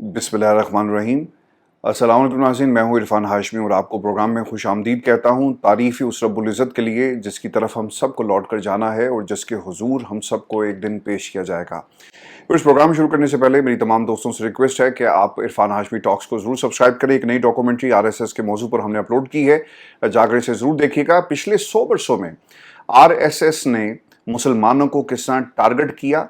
बिस्मिल्लाहिर्रहमानिर्रहीम। अस्सलाम वालेकुम नाज़रीन, मैं हूँ इरफान हाशमी और आपको प्रोग्राम में खुश आमदीद कहता हूँ। तारीफ़ उस रब्बुल इज़्ज़त के लिए जिसकी तरफ हम सबको लौट कर जाना है और जिसके हुजूर हम सबको एक दिन पेश किया जाएगा। तो इस प्रोग्राम शुरू करने से पहले मेरी तमाम दोस्तों से रिक्वेस्ट है कि आप इरफान हाशमी टॉक्स को ज़रूर सब्सक्राइब करें। एक नई डॉक्यूमेंट्री RSS के मौजू पर हमने अपलोड की है, जाकर इसे ज़रूर देखिएगा। पिछले 100 वर्षों में RSS ने मुसलमानों को किस तरह टारगेट किया,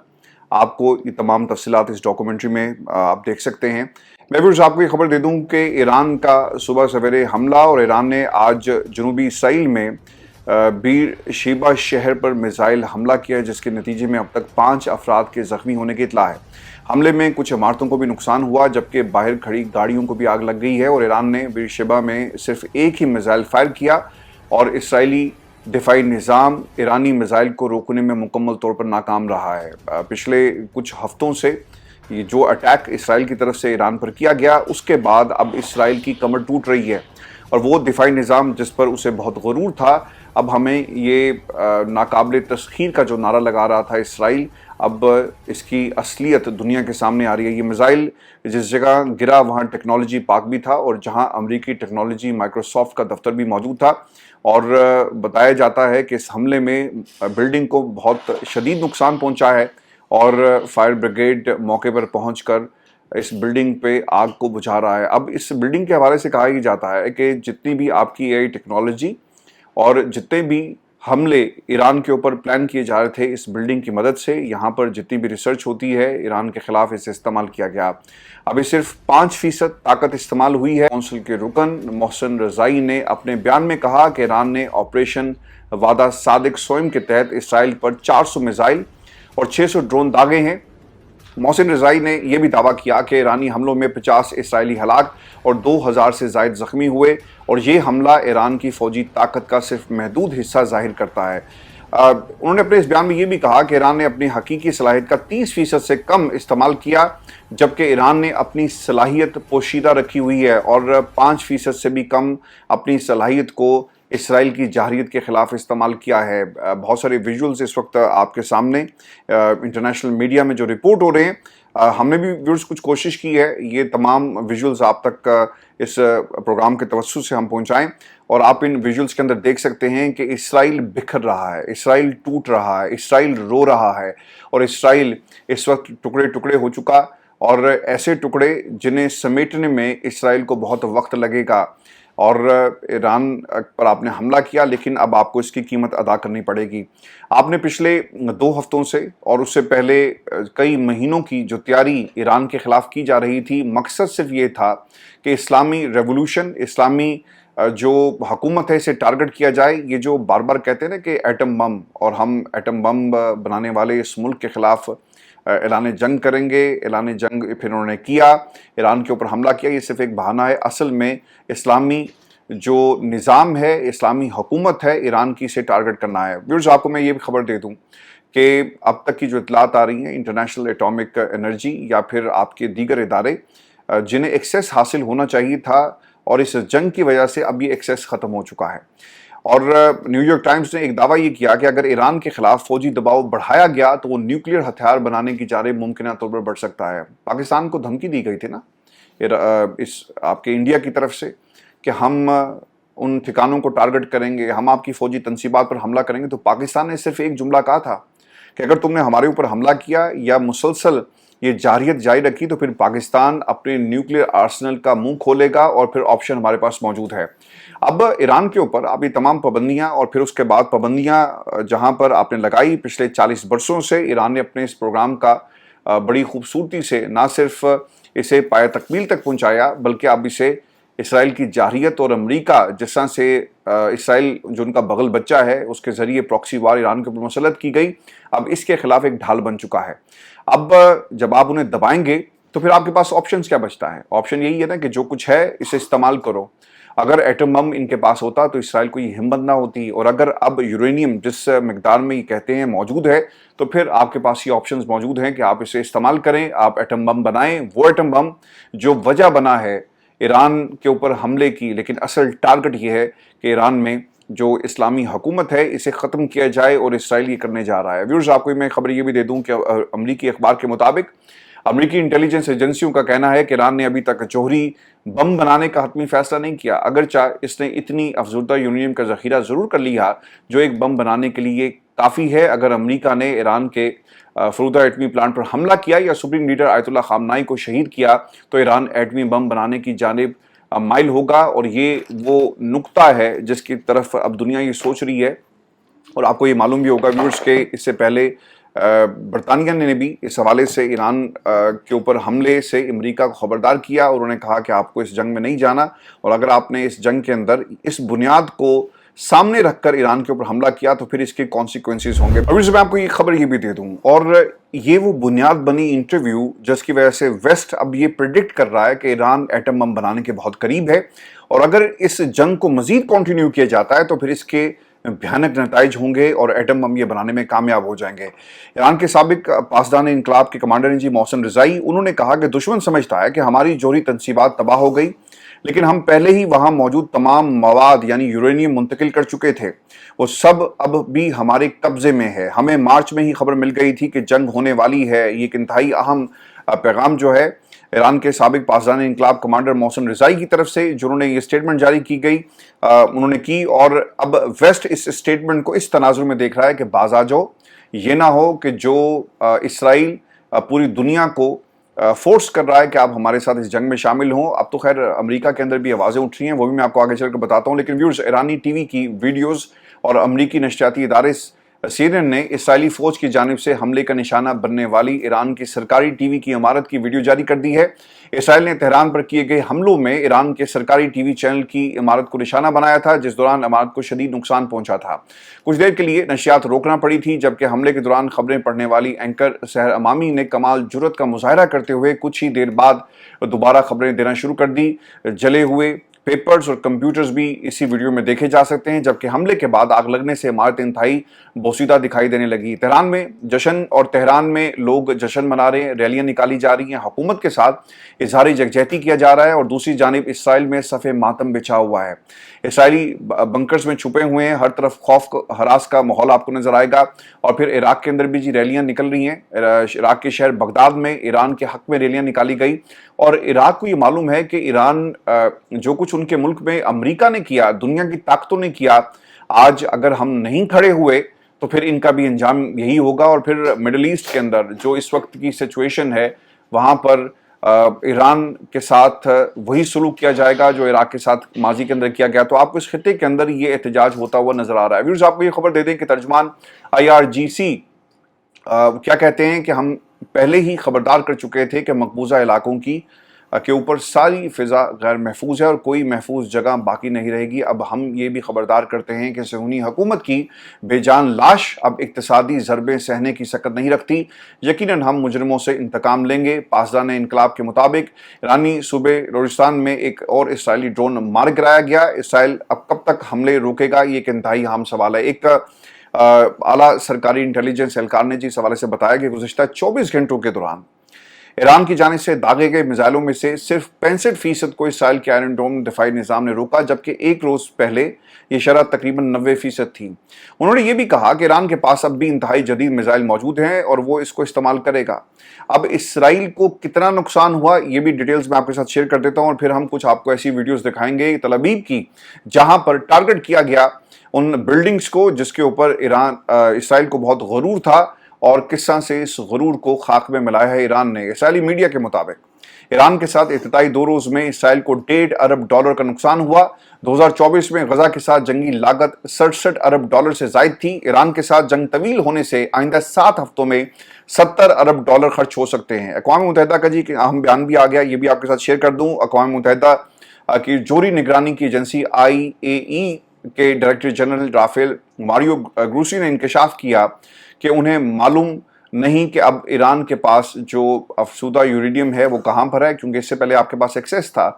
आपको ये तमाम तफसीलात इस डॉक्यूमेंट्री में आप देख सकते हैं। मैं भी आपको ये खबर दे दूं कि ईरान का सुबह सवेरे हमला और ईरान ने आज जनूबी इसराइल में बीर शेबा शहर पर मिसाइल हमला किया है, जिसके नतीजे में अब तक 5 अफराद के ज़ख्मी होने की इत्तला है। हमले में कुछ इमारतों को भी नुकसान हुआ, जबकि बाहर खड़ी गाड़ियों को भी आग लग गई है और ईरान ने बीर शेबा में सिर्फ एक ही मिसाइल फायर किया और इसराइली दिफाई निज़ाम ईरानी मिसाइल को रोकने में मुकम्मल तौर पर नाकाम रहा है। पिछले कुछ हफ्तों से ये जो अटैक इसराइल की तरफ से ईरान पर किया गया, उसके बाद अब इसराइल की कमर टूट रही है और वो दिफाई निज़ाम जिस पर उसे बहुत गरूर था, अब हमें ये नाकाबिल तस्खीर का जो नारा लगा रहा था इसराइल, अब इसकी असलियत दुनिया के सामने आ रही है। ये मिसाइल जिस जगह गिरा वहाँ टेक्नोलॉजी पार्क भी था और जहाँ अमेरिकी टेक्नोलॉजी माइक्रोसॉफ्ट का दफ्तर भी मौजूद था और बताया जाता है कि इस हमले में बिल्डिंग को बहुत शदीद नुकसान पहुँचा है और फायर ब्रिगेड मौके पर पहुंचकर इस बिल्डिंग पे आग को बुझा रहा है। अब इस बिल्डिंग के हवाले से कहा ही जाता है कि जितनी भी आपकी AI टेक्नोलॉजी और जितने भी हमले ईरान के ऊपर प्लान किए जा रहे थे, इस बिल्डिंग की मदद से यहाँ पर जितनी भी रिसर्च होती है ईरान के खिलाफ इसे इस्तेमाल किया गया। अभी सिर्फ 5% ताकत इस्तेमाल हुई है। कौंसिल के रुकन मोहसिन रज़ाई ने अपने बयान में कहा कि ईरान ने ऑपरेशन वादा सादिक सोइम के तहत इसराइल पर 400 मिसाइल और 600 ड्रोन दागे हैं। मोहसिन रज़ाई ने यह भी दावा किया कि ईरानी हमलों में 50 इसराइली हलाक और 2000 से ज़ायद ज़ख्मी हुए और ये हमला ईरान की फ़ौजी ताकत का सिर्फ महदूद हिस्सा ज़ाहिर करता है। उन्होंने अपने इस बयान में ये भी कहा कि ईरान ने अपनी हकीकी सलाहियत का 30% से कम इस्तेमाल किया, जबकि ईरान ने अपनी सलाहियत पोशीदा रखी हुई है और 5% से भी कम अपनी सलाहियत को इसराइल की जारहियत के ख़िलाफ़ इस्तेमाल किया है। बहुत सारे विजुअल्स इस वक्त आपके सामने इंटरनेशनल मीडिया में जो रिपोर्ट हो रहे हैं, हमने भी व्यूअर्स कुछ कोशिश की है ये तमाम विजुअल्स आप तक इस प्रोग्राम के तवज्जुह से हम पहुंचाएं और आप इन विजुअल्स के अंदर देख सकते हैं कि इसराइल बिखर रहा है, इसराइल टूट रहा है, इसराइल रो रहा है और इसराइल इस वक्त टुकड़े टुकड़े हो चुका और ऐसे टुकड़े जिन्हें समेटने में इसराइल को बहुत वक्त लगेगा। और ईरान पर आपने हमला किया, लेकिन अब आपको इसकी कीमत अदा करनी पड़ेगी। आपने पिछले 2 हफ्तों से और उससे पहले कई महीनों की जो तैयारी ईरान के ख़िलाफ़ की जा रही थी, मकसद सिर्फ ये था कि इस्लामी रेवोल्यूशन, इस्लामी जो हुकूमत है, इसे टारगेट किया जाए। ये जो बार बार कहते हैं ना कि एटम बम, और हम एटम बम बनाने वाले इस मुल्क के ख़िलाफ़ ऐलान जंग करेंगे, ऐलान जंग फिर उन्होंने किया, ईरान के ऊपर हमला किया। ये सिर्फ एक बहाना है। असल में इस्लामी जो निज़ाम है, इस्लामी हुकूमत है, ईरान की इसे टारगेट करना है। व्यूअर्स, आपको मैं ये भी खबर दे दूं कि अब तक की जो इतलात आ रही हैं, इंटरनेशनल एटॉमिक एनर्जी या फिर आपके दीगर इदारे जिन्हें एक्सेस हासिल होना चाहिए था, और इस जंग की वजह से अब ये एक्सेस ख़त्म हो चुका है। और न्यूयॉर्क टाइम्स ने एक दावा ये किया कि अगर ईरान के खिलाफ फौजी दबाव बढ़ाया गया तो वो न्यूक्लियर हथियार बनाने की जारे मुमकिन तौर पर बढ़ सकता है। पाकिस्तान को धमकी दी गई थी ना इस आपके इंडिया की तरफ से कि हम उन ठिकानों को टारगेट करेंगे, हम आपकी फौजी तनसीबात पर हमला करेंगे। तो पाकिस्तान ने सिर्फ एक जुमला कहा था कि अगर तुमने हमारे ऊपर हमला किया या मुसलसल ये जारियत जारी रखी तो फिर पाकिस्तान अपने न्यूक्लियर आर्सेनल का मुंह खोलेगा और फिर ऑप्शन हमारे पास मौजूद है। अब ईरान के ऊपर अब ये तमाम पाबंदियां और फिर उसके बाद पाबंदियां जहां पर आपने लगाई, पिछले 40 वर्षों से ईरान ने अपने इस प्रोग्राम का बड़ी खूबसूरती से ना सिर्फ इसे पाया तकमील तक पहुंचाया, बल्कि अब इसे इसराइल की जारहियत और अमेरिका जिस तरह से इसराइल जो उनका बगल बच्चा है उसके ज़रिए प्रॉक्सी वार ईरान के ऊपर मुसल्लत की गई, अब इसके खिलाफ एक ढाल बन चुका है। अब जब आप उन्हें दबाएंगे तो फिर आपके पास ऑप्शंस क्या बचता है? ऑप्शन यही है ना कि जो कुछ है इसे इस्तेमाल करो। अगर एटम बम इनके पास होता तो इसराइल को ये हिम्मत ना होती, और अगर अब यूरेनियम जिस मिकदार में ये कहते हैं मौजूद है, तो फिर आपके पास ये ऑप्शंस मौजूद हैं कि आप इसे इस्तेमाल करें, आप एटम बम बनाएं। वो एटम बम जो वजह बना है ईरान के ऊपर हमले की, लेकिन असल टारगेट ये है कि ईरान में जो इस्लामी हुकूमत है इसे ख़त्म किया जाए, और इसराइल ये करने जा रहा है। व्यूअर्स, आपको मैं खबर ये भी दे दूं कि अमरीकी अखबार के मुताबिक امریکی انٹیلیجنس ایجنسیوں کا کہنا ہے کہ ایران نے ابھی تک جوہری بم بنانے کا حتمی فیصلہ نہیں کیا، اگرچہ اس نے اتنی افزودہ یورینیم کا ذخیرہ ضرور کر لیا جو ایک بم بنانے کے لیے کافی ہے۔ اگر امریکہ نے ایران کے فرودہ ایٹمی پلانٹ پر حملہ کیا یا سپریم لیڈر آیت اللہ خامنائی کو شہید کیا تو ایران ایٹمی بم بنانے کی جانب مائل ہوگا، اور یہ وہ نقطہ ہے جس کی طرف اب دنیا یہ سوچ رہی ہے۔ اور آپ کو یہ معلوم بھی ہوگا ویورز کہ اس سے پہلے برطانیہ نے بھی اس حوالے سے ایران کے اوپر حملے سے امریکہ کو خبردار کیا، اور انہوں نے کہا کہ آپ کو اس جنگ میں نہیں جانا، اور اگر آپ نے اس جنگ کے اندر اس بنیاد کو سامنے رکھ کر ایران کے اوپر حملہ کیا تو پھر اس کے کانسیکوینسز ہوں گے۔ ویورز میں آپ کو یہ خبر یہ بھی دے دوں، اور یہ وہ بنیاد بنی انٹرویو جس کی وجہ سے ویسٹ اب یہ پریڈکٹ کر رہا ہے کہ ایران ایٹم بم بنانے کے بہت قریب ہے، اور اگر اس جنگ کو مزید کنٹینیو کیا جاتا ہے تو پھر اس کے بھیانک نتائج ہوں گے اور ایٹم بم یہ بنانے میں کامیاب ہو جائیں گے۔ ایران کے سابق پاسدان انقلاب کے کمانڈر ان چیف محسن رضائی، انہوں نے کہا کہ دشمن سمجھتا ہے کہ ہماری جوہری تنصیبات تباہ ہو گئی، لیکن ہم پہلے ہی وہاں موجود تمام مواد یعنی یورینیم منتقل کر چکے تھے، وہ سب اب بھی ہمارے قبضے میں ہے۔ ہمیں مارچ میں ہی خبر مل گئی تھی کہ جنگ ہونے والی ہے۔ یہ ایک انتہائی اہم پیغام جو ہے ایران کے سابق پاسدان انقلاب کمانڈر محسن رضائی کی طرف سے، جنہوں نے یہ سٹیٹمنٹ جاری کی گئی انہوں نے کی، اور اب ویسٹ اس سٹیٹمنٹ کو اس تناظر میں دیکھ رہا ہے کہ باز آ جاؤ، یہ نہ ہو کہ جو اسرائیل پوری دنیا کو فورس کر رہا ہے کہ آپ ہمارے ساتھ اس جنگ میں شامل ہوں۔ اب تو خیر امریکہ کے اندر بھی آوازیں اٹھ رہی ہیں، وہ بھی میں آپ کو آگے چل کر بتاتا ہوں، لیکن ویورز ایرانی ٹی وی کی ویڈیوز اور امریکی نشریاتی ادارے CNN نے اسرائیلی فوج کی جانب سے حملے کا نشانہ بننے والی ایران کی سرکاری ٹی وی کی عمارت کی ویڈیو جاری کر دی ہے۔ اسرائیل نے تہران پر کیے گئے حملوں میں ایران کے سرکاری ٹی وی چینل کی عمارت کو نشانہ بنایا تھا، جس دوران عمارت کو شدید نقصان پہنچا تھا۔ کچھ دیر کے لیے نشریات روکنا پڑی تھی، جبکہ حملے کے دوران خبریں پڑھنے والی اینکر سحر امامی نے کمال جرأت کا مظاہرہ کرتے ہوئے کچھ ہی دیر بعد دوبارہ خبریں دینا شروع کر دی۔ جلے ہوئے پیپرز اور کمپیوٹرز بھی اسی ویڈیو میں دیکھے جا سکتے ہیں، جبکہ حملے کے بعد آگ لگنے سے عمارت انتہائی بوسیدہ دکھائی دینے لگی۔ تہران میں جشن، اور تہران میں لوگ جشن منا رہے ہیں، ریلیاں نکالی جا رہی ہیں، حکومت کے ساتھ اظہار یکجہتی کیا جا رہا ہے، اور دوسری جانب اسرائیل میں صف ماتم بچھا ہوا ہے۔ اسرائیلی بنکرز میں چھپے ہوئے ہیں، ہر طرف خوف ہراس کا ماحول آپ کو نظر آئے گا۔ اور پھر عراق کے اندر بھی جی ریلیاں نکل رہی ہیں، عراق کے شہر بغداد میں ایران کے حق میں ریلیاں نکالی گئی، اور عراق کو یہ معلوم ہے کہ ایران جو کچھ ان کے ملک میں امریکہ نے کیا، دنیا کی طاقتوں نے کیا، آج اگر ہم نہیں کھڑے ہوئے تو پھر ان کا بھی انجام یہی ہوگا۔ اور پھر مڈل ایسٹ کے اندر جو اس وقت کی سچویشن ہے، وہاں پر ایران کے ساتھ وہی سلوک کیا جائے گا جو عراق کے ساتھ ماضی کے اندر کیا گیا۔ تو آپ کو اس خطے کے اندر یہ احتجاج ہوتا ہوا نظر آ رہا ہے۔ ویورز آپ کو یہ خبر دے دیں کہ ترجمان IRGC کیا کہتے ہیں کہ ہم پہلے ہی خبردار کر چکے تھے کہ مقبوضہ علاقوں کے اوپر ساری فضا غیر محفوظ ہے اور کوئی محفوظ جگہ باقی نہیں رہے گی۔ اب ہم یہ بھی خبردار کرتے ہیں کہ صہیونی حکومت کی بے جان لاش اب اقتصادی ضربیں سہنے کی سکت نہیں رکھتی، یقیناً ہم مجرموں سے انتقام لیں گے۔ پاسدان انقلاب کے مطابق ایرانی صوبے روزستان میں ایک اور اسرائیلی ڈرون مار گرایا گیا۔ اسرائیل اب کب تک حملے روکے گا، یہ ایک انتہائی اہم سوال ہے۔ ایک اعلیٰ سرکاری انٹیلیجنس اہلکار نے اس حوالے سے بتایا کہ گزشتہ 24 گھنٹوں کے دوران ایران کی جانب سے داغے گئے میزائلوں میں سے صرف 65% کو اسرائیل کے آئرن ڈوم دفاعی نظام نے روکا، جبکہ ایک روز پہلے یہ شرح تقریباً 90% تھی۔ انہوں نے یہ بھی کہا کہ ایران کے پاس اب بھی انتہائی جدید میزائل موجود ہیں اور وہ اس کو استعمال کرے گا۔ اب اسرائیل کو کتنا نقصان ہوا یہ بھی ڈیٹیلز میں آپ کے ساتھ شیئر کر دیتا ہوں، اور پھر ہم کچھ آپ کو ایسی ویڈیوز دکھائیں گے تل ابیب کی، جہاں پر ٹارگٹ کیا گیا ان بلڈنگز کو جس کے اوپر اسرائیل کو بہت غرور تھا، اور کس طرح سے اس غرور کو خاک میں ملایا ہے ایران نے۔ اسرائیلی میڈیا کے مطابق ایران کے ساتھ ابتدائی 2 روز میں اسرائیل کو $1.5 ارب کا نقصان ہوا۔ 2024 میں غزہ کے ساتھ جنگی لاگت $67 ارب سے زائد تھی۔ ایران کے ساتھ جنگ طویل ہونے سے آئندہ 7 ہفتوں میں $70 ارب خرچ ہو سکتے ہیں۔ اقوام متحدہ کا جی اہم بیان بھی آ گیا، یہ بھی آپ کے ساتھ شیئر کر دوں۔ اقوام متحدہ کی جوہری نگرانی کی ایجنسی IAEA کے director general Rafael Mario Grossi نے انکشاف کیا کہ انہیں معلوم نہیں کہ اب ایران کے پاس جو افزودہ یورینیم ہے وہ کہاں پر ہے، کیونکہ اس سے پہلے آپ کے پاس ایکسیس تھا،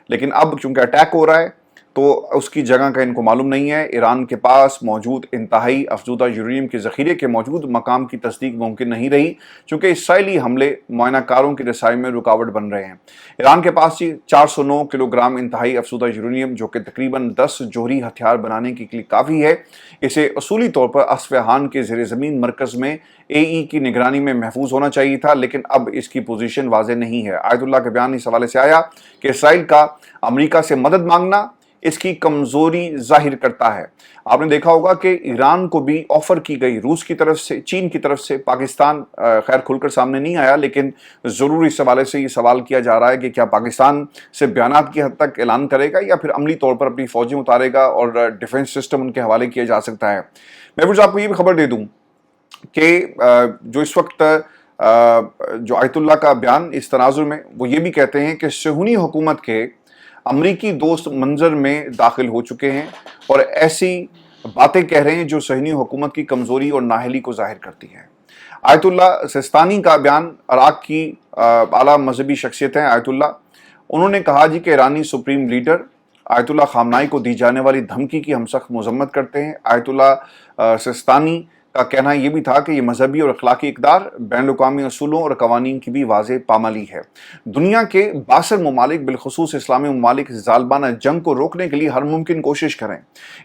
لیکن اب چونکہ اٹیک ہو رہا ہے तो उसकी जगह का इनको मालूम नहीं है। ईरान के पास मौजूद इंतहाई अफजूदा यूरेनियम के ज़ख़ीरे के मौजूद मकाम की तस्दीक मुमकिन नहीं रही, चूँकि इसराइली हमले मुआयनाकारों की रसाई में रुकावट बन रहे हैं। ईरान के पास 409 किलोग्राम इंतहाई अफजूदा यूरेनियम, जो कि तकरीबन 10 जोहरी हथियार बनाने के लिए काफ़ी है, इसे असूली तौर पर अस्फ़हान के ज़ेर ज़मीन मरकज़ में AE की निगरानी में महफूज होना चाहिए था, लेकिन अब इसकी पोजीशन वाज़ेह नहीं है। आयतुल्लाह का बयान इस हवाले से आया कि इसराइल का अमेरिका से मदद मांगना इसकी कमजोरी जाहिर करता है। आपने देखा होगा कि ईरान को भी ऑफर की गई, रूस की तरफ से, चीन की तरफ से, पाकिस्तान खैर खुलकर सामने नहीं आया, लेकिन ज़रूर इस हवाले से ये सवाल किया जा रहा है कि क्या पाकिस्तान से बयानात की हद तक ऐलान करेगा या फिर अमली तौर पर अपनी फौजें उतारेगा और डिफेंस सिस्टम उनके हवाले किया जा सकता है। मैं आपको ये भी खबर दे दूँ कि जो इस वक्त जो आयतुल्लाह का बयान इस तनाजुर में, वो ये भी कहते हैं कि सहूनी हुकूमत के अमरीकी दोस्त मंजर में दाखिल हो चुके हैं और ऐसी बातें कह रहे हैं जो सहूनी हुकूमत की कमज़ोरी और नाअहली को जाहिर करती है। आयतुल्लाह सिस्तानी का बयान, इराक़ की आला मजहबी शख्सियत हैं आयतुल्लाह, उन्होंने कहा जी कि ईरानी सुप्रीम लीडर आयतुल्लाह ख़ामनाई को दी जाने वाली धमकी की हम सख्त मज़म्मत करते हैं। आयतुल्लाह सिस्तानी का कहना यह भी था कि यह मजहबी और अखलाकी इक़दार बैनुल-अक़वामी असूलों और कवानीन की भी वाज़ेह पामाली है। दुनिया के 62 ममालिक, बिलखुसूस इस्लामी ममालिक, ज़ालिमाना जंग को रोकने के लिए हर मुमकिन कोशिश करें।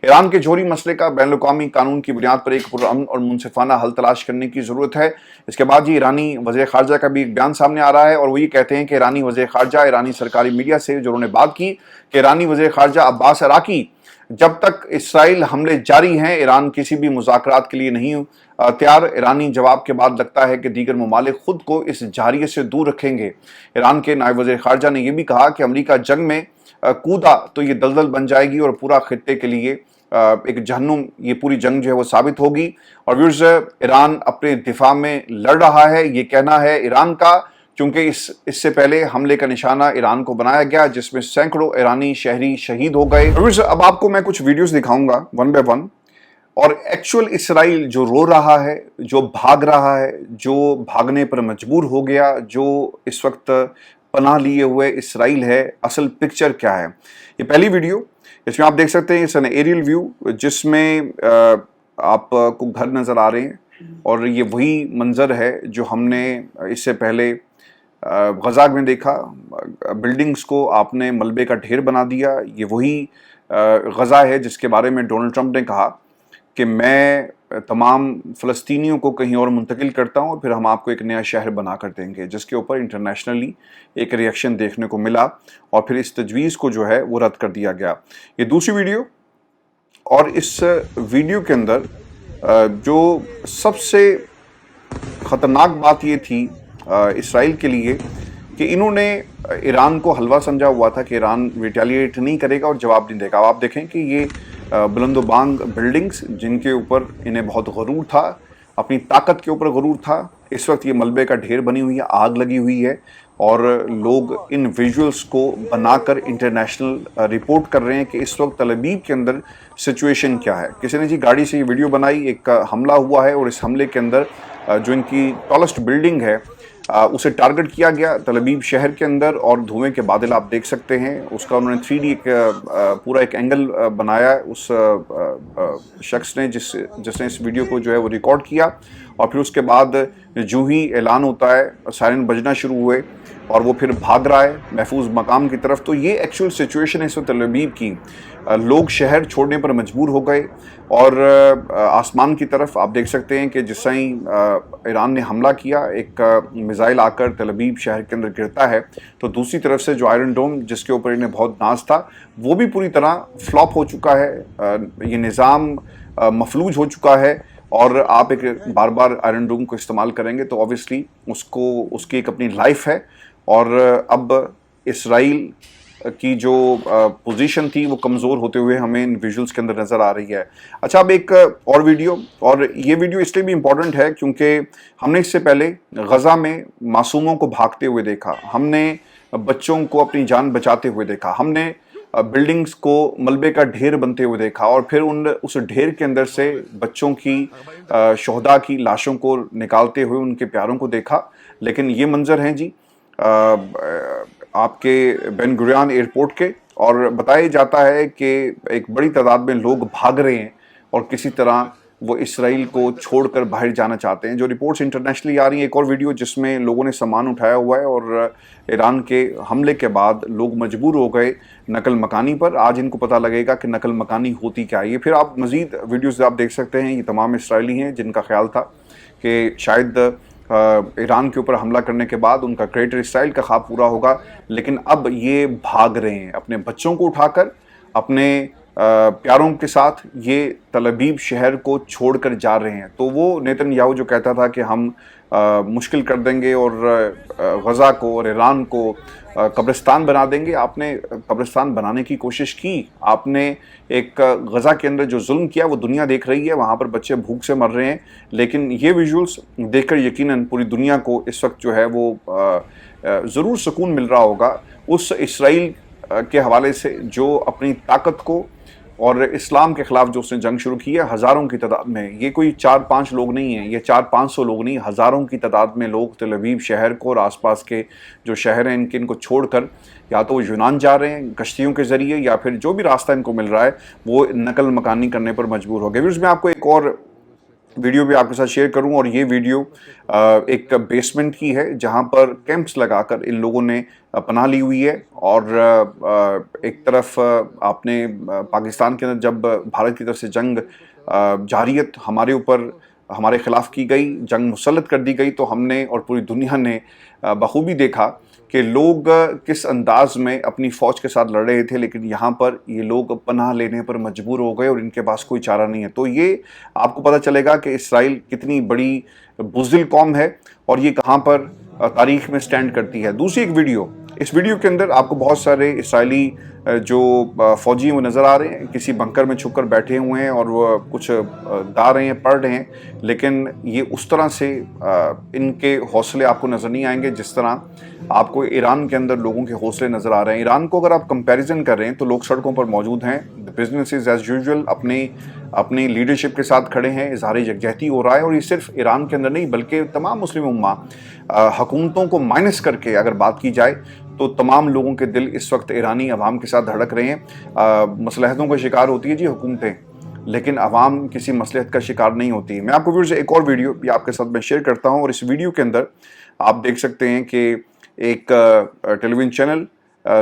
ईरान के जौहरी मसले का बैनुल-अक़वामी कानून की बुनियाद पर एक पुरअमन और मुनसिफाना हल तलाश करने की ज़रूरत है। इसके बाद ईरानी वज़ीर ख़ारजा का भी एक बयान सामने आ रहा है और वो ये कहते हैं कि ईरानी वज़ीर ख़ारजा ईरानी सरकारी मीडिया से जो उन्होंने बात की कि ईरानी वज़ीर ख़ारजा अब्बास अराकी, जब तक इसराइल हमले जारी हैं, ईरान किसी भी मुज़ाकरात के लिए नहीं तैयार। ईरानी जवाब के बाद लगता है कि दीगर ममालिक खुद को इस जारिये से दूर रखेंगे। ईरान के नायब वज़ीर ख़ारजा ने यह भी कहा कि अमेरिका जंग में कूदा तो ये दलदल बन जाएगी और पूरा खित्ते के लिए एक जहन्नुम ये पूरी जंग जो है वो साबित होगी। और व्यूअर्स, ईरान अपने दिफा में लड़ रहा है, ये कहना है ईरान का, क्योंकि इससे पहले हमले का निशाना ईरान को बनाया गया, जिसमें सैकड़ों ईरानी शहरी शहीद हो गए। अब आपको मैं कुछ वीडियोस दिखाऊंगा वन बाय वन, और एक्चुअल इसराइल जो रो रहा है, जो भाग रहा है, जो भागने पर मजबूर हो गया, जो इस वक्त पनाह लिए हुए इसराइल है, असल पिक्चर क्या है। ये पहली वीडियो, इसमें आप देख सकते हैं इस एरियल व्यू, जिसमें आपको घर नज़र आ रहे हैं और ये वही मंजर है जो हमने इससे पहले गज़ा में देखा। बिल्डिंग्स को आपने मलबे का ढेर बना दिया। ये वही गज़ा है जिसके बारे में डोनाल्ड ट्रंप ने कहा कि मैं तमाम फ़लस्तीनियों को कहीं और मुंतकिल करता हूँ और फिर हम आपको एक नया शहर बना कर देंगे, जिसके ऊपर इंटरनेशनली एक रिएक्शन देखने को मिला और फिर इस तजवीज़ को जो है वो रद्द कर दिया गया। ये दूसरी वीडियो, और इस वीडियो के अंदर जो सबसे ख़तरनाक बात ये थी इसराइल के लिए कि इन्होंने ईरान को हलवा समझा हुआ था कि ईरान रिटेलिएट नहीं करेगा और जवाब नहीं देगा। आप देखें कि ये बुलंदोबांग बिल्डिंग्स, जिनके ऊपर इन्हें बहुत गरूर था, अपनी ताकत के ऊपर गरूर था, इस वक्त ये मलबे का ढेर बनी हुई है, आग लगी हुई है और लोग इन विजुअल्स को बनाकर इंटरनेशनल रिपोर्ट कर रहे हैं कि इस वक्त तल अवीव के अंदर सिचुएशन क्या है। किसी ने जी गाड़ी से ये वीडियो बनाई, एक हमला हुआ है और इस हमले के अंदर जो इनकी टॉलेस्ट बिल्डिंग है उसे टारगेट किया गया तल अवीव शहर के अंदर, और धुएं के बादल आप देख सकते हैं। उसका उन्होंने 3D पूरा एक एंगल बनाया उस शख्स ने जिसने इस वीडियो को जो है वो रिकॉर्ड किया। और फिर उसके बाद जो ही ऐलान होता है, सायरन बजना शुरू हुए और वो फिर भाग रहा है महफूज मकाम की तरफ। तो ये एक्चुअल सिचुएशन है इस वक्त तल अवीव की। लोग शहर छोड़ने पर मजबूर हो गए और आसमान की तरफ आप देख सकते हैं कि जिस तरह ही ईरान ने हमला किया, एक मिसाइल आकर तल अवीव शहर के अंदर गिरता है, तो दूसरी तरफ से जो आयरन डोम जिसके ऊपर इन्हें बहुत नाज था, वो भी पूरी तरह फ्लॉप हो चुका है। ये निज़ाम मफलूज हो चुका है और आप एक बार बार आयरन डोम को इस्तेमाल करेंगे तो ऑब्वियसली उसकी एक अपनी लाइफ है। और अब इसराइल की जो पोजीशन थी वो कमज़ोर होते हुए हमें इन विजुअल्स के अंदर नज़र आ रही है। अच्छा, अब एक और वीडियो, और ये वीडियो इसलिए भी इम्पॉर्टेंट है क्योंकि हमने इससे पहले गज़ा में मासूमों को भागते हुए देखा, हमने बच्चों को अपनी जान बचाते हुए देखा, हमने बिल्डिंग्स को मलबे का ढेर बनते हुए देखा और फिर उस ढेर के अंदर से बच्चों की शोहदा की लाशों को निकालते हुए उनके प्यारों को देखा। लेकिन ये मंजर हैं जी आपके बेन गुरियन एयरपोर्ट के, اور بتایا جاتا ہے کہ ایک بڑی تعداد میں لوگ بھاگ رہے ہیں اور کسی طرح وہ اسرائیل کو چھوڑ کر باہر جانا چاہتے ہیں. جو رپورٹس انٹرنیشنلی آ رہی ہیں، ایک اور ویڈیو جس میں لوگوں نے سامان اٹھایا ہوا ہے اور ایران کے حملے کے بعد لوگ مجبور ہو گئے نقل مکانی پر. آج ان کو پتہ لگے گا کہ نقل مکانی ہوتی کیا ہے. یہ پھر آپ مزید ویڈیوز آپ دیکھ سکتے ہیں. یہ تمام اسرائیلی ہیں جن کا خیال تھا کہ شاید ایران کے اوپر حملہ کرنے کے بعد ان کا گریٹر اسرائیل کا خواب پورا ہوگا، لیکن اب یہ بھاگ رہے ہیں اپنے بچوں کو اٹھا کر، اپنے پیاروں کے ساتھ یہ تل ابیب شہر کو چھوڑ کر جا رہے ہیں. تو وہ نیتن یاہو جو کہتا تھا کہ ہم مشکل کر دیں گے اور غزہ کو اور ایران کو قبرستان بنا دیں گے، آپ نے قبرستان بنانے کی کوشش کی. آپ نے ایک غزہ کے اندر جو ظلم کیا وہ دنیا دیکھ رہی ہے، وہاں پر بچے بھوک سے مر رہے ہیں. لیکن یہ ویژولز دیکھ کر یقیناً پوری دنیا کو اس وقت جو ہے وہ ضرور سکون مل رہا ہوگا اس اسرائیل کے حوالے سے جو اپنی طاقت کو اور اسلام کے خلاف جو اس نے جنگ شروع کی ہے. ہزاروں کی تعداد میں، یہ کوئی 4-5 لوگ نہیں ہیں، یہ 400-500 لوگ نہیں، ہزاروں کی تعداد میں لوگ تل ابیب شہر کو اور آس پاس کے جو شہر ہیں ان کو چھوڑ کر یا تو وہ یونان جا رہے ہیں کشتیوں کے ذریعے، یا پھر جو بھی راستہ ان کو مل رہا ہے وہ نقل مکانی کرنے پر مجبور ہو گئے. ویورز، میں آپ کو ایک اور ویڈیو بھی آپ کے ساتھ شیئر کروں، اور یہ ویڈیو ایک بیسمنٹ کی ہے جہاں پر کیمپس لگا کر ان لوگوں نے پناہ لی ہوئی ہے. اور ایک طرف آپ نے پاکستان کے اندر جب بھارت کی طرف سے جنگ جارحیت ہمارے اوپر ہمارے خلاف کی گئی، جنگ مسلط کر دی گئی، تو ہم نے اور پوری دنیا نے بخوبی دیکھا کہ لوگ کس انداز میں اپنی فوج کے ساتھ لڑ رہے تھے. لیکن یہاں پر یہ لوگ پناہ لینے پر مجبور ہو گئے اور ان کے پاس کوئی چارہ نہیں ہے. تو یہ آپ کو پتہ چلے گا کہ اسرائیل کتنی بڑی بزدل قوم ہے اور یہ کہاں پر تاریخ میں سٹینڈ کرتی ہے. دوسری ایک ویڈیو، اس ویڈیو کے اندر آپ کو بہت سارے اسرائیلی جو فوجی وہ نظر آ رہے ہیں، کسی بنکر میں چھپ کر بیٹھے ہوئے ہیں اور وہ کچھ گا رہے ہیں، پڑھ رہے ہیں. لیکن یہ اس طرح سے ان کے حوصلے آپ کو نظر نہیں آئیں گے جس طرح آپ کو ایران کے اندر لوگوں کے حوصلے نظر آ رہے ہیں. ایران کو اگر آپ کمپیریزن کر رہے ہیں تو لوگ سڑکوں پر موجود ہیں، بزنس از ایز یوزول اپنی لیڈرشپ کے ساتھ کھڑے ہیں، اظہار یکجہتی ہو رہا ہے. اور یہ صرف ایران کے اندر نہیں بلکہ تمام مسلم امہ حکومتوں کو مائنس کر کے اگر بات کی جائے تو تمام لوگوں کے دل اس وقت ایرانی عوام کے ساتھ دھڑک رہے ہیں. مصلحتوں کا شکار ہوتی ہے جی حکومتیں، لیکن عوام کسی مصلحت کا شکار نہیں ہوتی. میں آپ کو ویورز ایک اور ویڈیو بھی آپ کے ساتھ میں شیئر کرتا ہوں، اور اس ویڈیو کے اندر آپ دیکھ سکتے ہیں کہ ایک ٹیلی ویژن چینل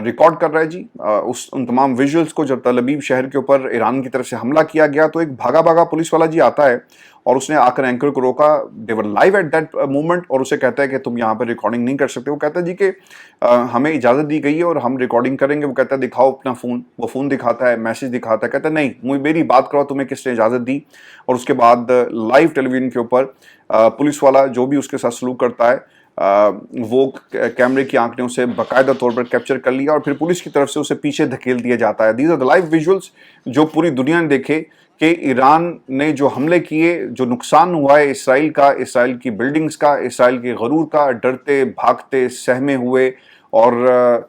ریکارڈ کر رہا ہے جی ان تمام ویژولز کو. جب تل ابیب شہر کے اوپر ایران کی طرف سے حملہ کیا گیا تو ایک بھاگا پولیس والا جی آتا ہے اور اس نے آ کر اینکر کو روکا. دے ور لائیو ایٹ دیٹ مومنٹ، اور اسے کہتا ہے کہ تم یہاں پر ریکارڈنگ نہیں کر سکتے. وہ کہتا ہے جی کہ ہمیں اجازت دی گئی ہے اور ہم ریکارڈنگ کریں گے. وہ کہتا ہے دکھاؤ اپنا فون. وہ فون دکھاتا ہے، میسج دکھاتا ہے. کہتا ہے نہیں، میری بات کرو، تمہیں کس نے اجازت دی؟ اور اس کے بعد لائیو ٹیلی ویژن کے اوپر پولیس والا جو بھی اس کے ساتھ سلوک کرتا ہے وہ کیمرے کی آنکھ نے اسے باقاعدہ طور پر کیپچر کر لیا اور پھر پولیس کی طرف سے اسے پیچھے دھکیل دیا جاتا ہے. These are the live visuals جو پوری دنیا نے دیکھے کہ ایران نے جو حملے کیے، جو نقصان ہوا ہے اسرائیل کا، اسرائیل کی بلڈنگز کا، اسرائیل کے غرور کا، ڈرتے بھاگتے سہمے ہوئے. اور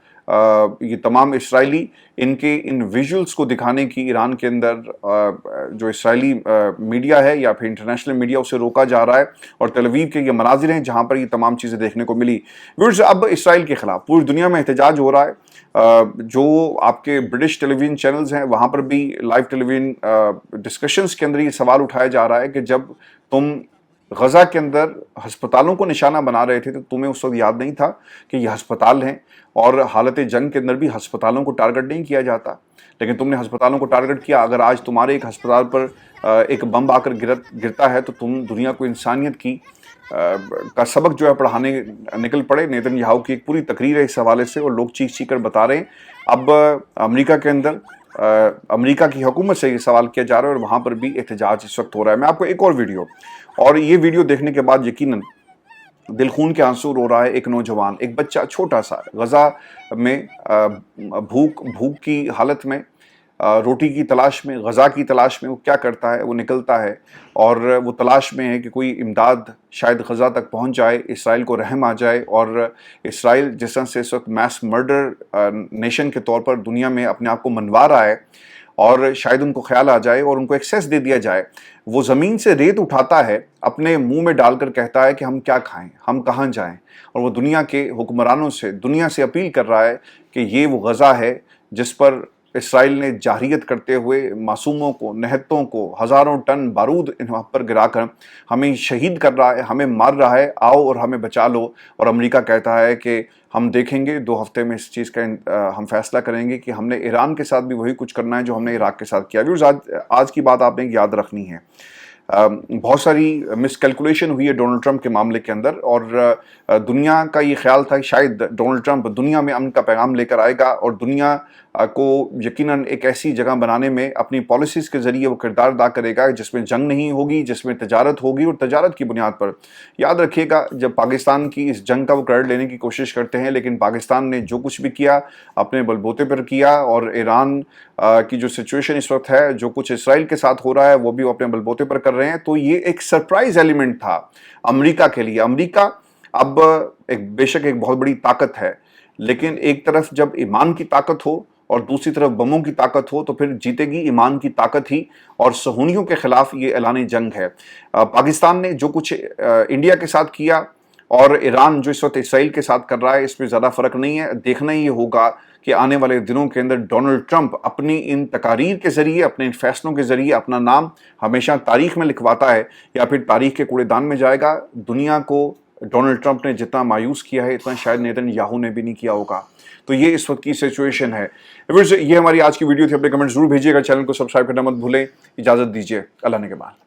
یہ تمام اسرائیلی ان ویژولز کو دکھانے کی ایران کے اندر جو اسرائیلی میڈیا ہے یا پھر انٹرنیشنل میڈیا اسے روکا جا رہا ہے. اور تل ابیب کے یہ مناظر ہیں جہاں پر یہ تمام چیزیں دیکھنے کو ملی. ویورز، اب اسرائیل کے خلاف پوری دنیا میں احتجاج ہو رہا ہے. جو آپ کے برٹش ٹیلی ویژن چینلز ہیں وہاں پر بھی لائیو ٹیلی ویژن ڈسکشنز کے اندر یہ سوال اٹھایا جا رہا ہے کہ جب تم غزہ کے اندر ہسپتالوں کو نشانہ بنا رہے تھے تو تمہیں اس وقت یاد نہیں تھا کہ یہ ہسپتال ہیں اور حالت جنگ کے اندر بھی ہسپتالوں کو ٹارگٹ نہیں کیا جاتا، لیکن تم نے ہسپتالوں کو ٹارگٹ کیا. اگر آج تمہارے ایک ہسپتال پر ایک بم آ کر گرتا ہے تو تم دنیا کو انسانیت کی کا سبق جو ہے پڑھانے نکل پڑے. نیتن یاہو کی ایک پوری تقریر ہے اس حوالے سے اور لوگ چیخ کر بتا رہے ہیں. اب امریکہ کے اندر امریکہ کی حکومت سے یہ سوال کیا جا رہا ہے اور وہاں پر بھی احتجاج اس وقت ہو رہا ہے. میں آپ کو ایک اور ویڈیو، اور یہ ویڈیو دیکھنے کے بعد یقیناً دل خون کے آنسو رو رہا ہے. ایک نوجوان، ایک بچہ چھوٹا سا غزہ میں بھوک کی حالت میں، روٹی کی تلاش میں، غذا کی تلاش میں وہ کیا کرتا ہے؟ وہ نکلتا ہے اور وہ تلاش میں ہے کہ کوئی امداد شاید غزہ تک پہنچ جائے، اسرائیل کو رحم آ جائے. اور اسرائیل جس طرح سے اس وقت میس مرڈر نیشن کے طور پر دنیا میں اپنے آپ کو منوا رہا ہے، اور شاید ان کو خیال آ جائے اور ان کو ایکسیس دے دیا جائے. وہ زمین سے ریت اٹھاتا ہے، اپنے منہ میں ڈال کر کہتا ہے کہ ہم کیا کھائیں، ہم کہاں جائیں. اور وہ دنیا کے حکمرانوں سے، دنیا سے اپیل کر رہا ہے کہ یہ وہ غزہ ہے जिस पर इसराइल ने जाहिरियत करते हुए मासूमों को, निहत्तों को हज़ारों टन बारूद इन पर गिराकर हमें शहीद कर रहा है, हमें मार रहा है, आओ और हमें बचा लो। और अमेरिका कहता है कि हम देखेंगे 2 हफ्ते में इस चीज़ का हम फैसला करेंगे कि हमने ईरान के साथ भी वही कुछ करना है जो हमने इराक के साथ किया। व्यूअर्स, आज की बात आपने याद रखनी है। बहुत सारी मिसकैलकुलेशन हुई है डोनाल्ड ट्रंप के मामले के अंदर, और दुनिया का ये ख्याल था कि शायद डोनाल्ड ट्रंप दुनिया में अमन का पैगाम लेकर आएगा और दुनिया को यकीनन एक ऐसी जगह बनाने में अपनी पॉलिसीज़ के ज़रिए वो किरदार अदा करेगा जिसमें जंग नहीं होगी, जिसमें तजारत होगी, और तजारत की बुनियाद पर याद रखिएगा जब पाकिस्तान की इस जंग का वो क्रेडिट लेने की कोशिश करते हैं, लेकिन पाकिस्तान ने जो कुछ भी किया अपने बलबूते पर किया, और ईरान की जो सिचुएशन इस वक्त है, जो कुछ इसराइल के साथ हो रहा है वो भी वो अपने बलबूते पर कर रहे हैं। तो ये एक सरप्राइज एलिमेंट था अमेरिका के लिए। अमेरिका अब बेशक एक बहुत बड़ी ताकत है, लेकिन एक तरफ जब ईमान की ताकत हो और दूसरी तरफ बमों की ताकत हो तो फिर जीतेगी ईमान की ताकत ही, और सहूनियों के खिलाफ ये ऐलानी जंग है। पाकिस्तान ने जो कुछ इंडिया के साथ किया और ईरान जो इस वक्त इसराइल के साथ कर रहा है, इसमें ज़्यादा फर्क नहीं है। देखना ही होगा कि आने वाले दिनों के अंदर डोनाल्ड ट्रंप अपनी इन तकारीर के ज़रिए, अपने इन फैसलों के ज़रिए अपना नाम हमेशा तारीख में लिखवाता है या फिर तारीख के कूड़ेदान में जाएगा। दुनिया को डोनाल्ड ट्रंप ने जितना मायूस किया है इतना शायद नेतन्याहू ने भी नहीं किया होगा। तो ये इस वक्त की सिचुएशन है। ये हमारी आज की वीडियो थी। अपने कमेंट जरूर भेजिएगा, चैनल को सब्सक्राइब करना मत भूलें। इजाज़त दीजिए, अल्लाह ने के बाद।